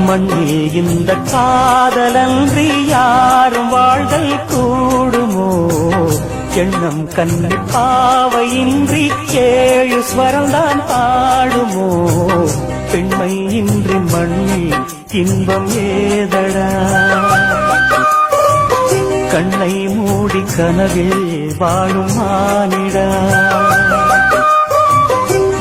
மண்ணில் இந்த காதலன்றி யாரும் வாழ்தல் கூடுமோ? எண்ணம் கண்ணு பாவையின்றி 7 ஸ்வரம்தான் பாடுமோ? பெண்மை இன்றி மண்ணில் இன்பம் ஏதடா? கண்ணை மூடி கனவில் வாழும் மானிடா.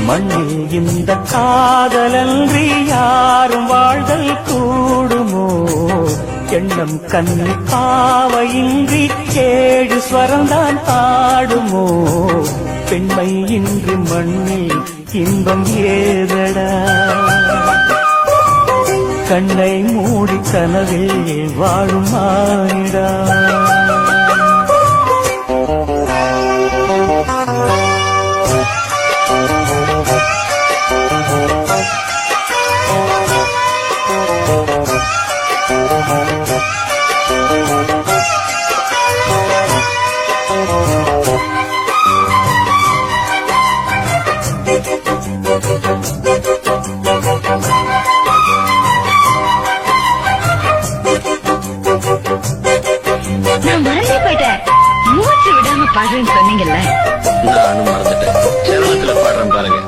மண்ணில் இந்த காதலன்றி யாரும் வாழ்தல் கூடுமோ? எண்ணம் கண்ணு பாவையின்றி 7 ஸ்வரம்தான் பாடுமோ? பெண்மை இன்றி மண்ணில் இன்பம் ஏதடா? கண்ணை மூடி கனவில் வாழும் மானிடா. நான் மறந்தே போயிட்டேன். மூச்சு விடாம பாடுறேன்னு சொன்னீங்கல்ல, நானும் மறந்துட்டேன். செலவத்துல பாடுறேன் பாருங்க.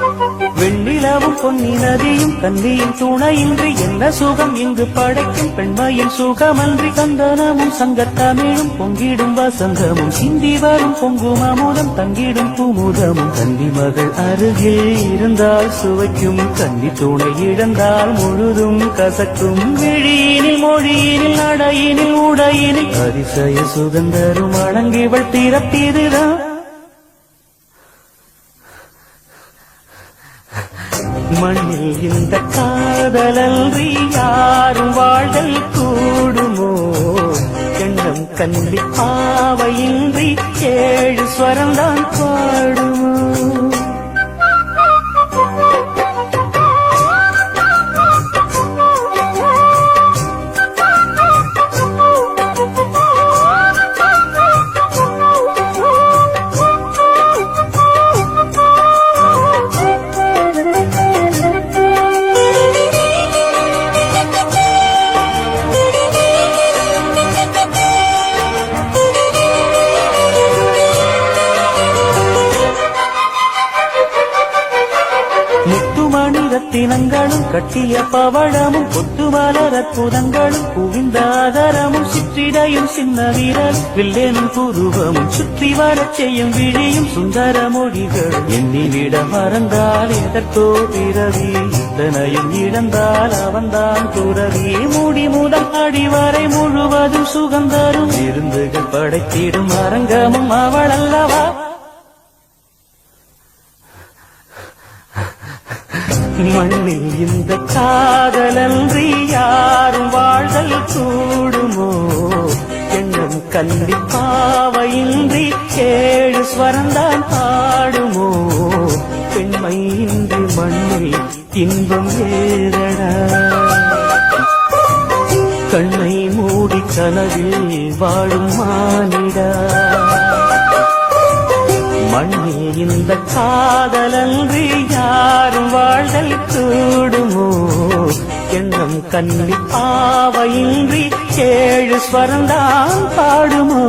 வெண்ணிலவும் பொன்னி நதியும் கன்னியின் துணையின்றி என்ன சுகம் இங்கு படைக்கும்? பெண்மையின் சுகமன்றி கந்தனமும் சங்கத்தமிழும் பொங்கிடும் வசந்தமும் சிந்தி வரும் பொங்கும் அமுதம் தங்கிடும் குமுதமும். கன்னி மகள் அருகில் இருந்தால் சுவைக்கும், கன்னி துணை இழந்தால் முழுதும் கசக்கும். விழியினில் மொழியினில் நடையினில் உடையினில் அதிசய சுதந்தரும் அடங்கிவள் திறப்பிதுதான். மண்ணில் இந்த காதலன்றி யாரும் வாழ்தல் கூடுமோ? எண்ணம் கண்டி பாவையின்றி 7 ஸ்வரம்தான் பாடுமோ? ரத்தினங்களும் கட்டிய பவழமும் கொத்து மலர் அற்புதங்களும் குவிந்த ஆதரமும் சிற்றிடையும் சின்ன வீரர் வில்லேனும் புருவமும் சுற்றி வரச் செய்யும் விழியும் சுந்தர மொழிகள். எண்ணிவிட மறந்தால் எதற்கோ பிறவி, இத்தனையும் இழந்தால் அவன்தான் துறவி. மூடி முதல் அடிவரை முழுவதும் சுகந்தரும் விருந்துகள் படைத்திடும் அரங்கமும் அவள் அல்லவா? மண்ணில் இந்த காதலன்றி யாரும் வாழ்தல் கூடுமோ? எண்ணம் கண்டி பாவையின்றி 7 ஸ்வரம்தான் பாடுமோ? பெண்மை இன்றி மண்ணில் இன்பம் ஏதடா? கண்ணை மூடி கனவில் வாழும் மானிடா. மண்ணில் இந்த காதலன்றி யாரும் வாழ்தல் கூடுமோ? எண்ணம் கண்ணி பாவையின்றி 7 ஸ்வரம்தான் பாடுமோ?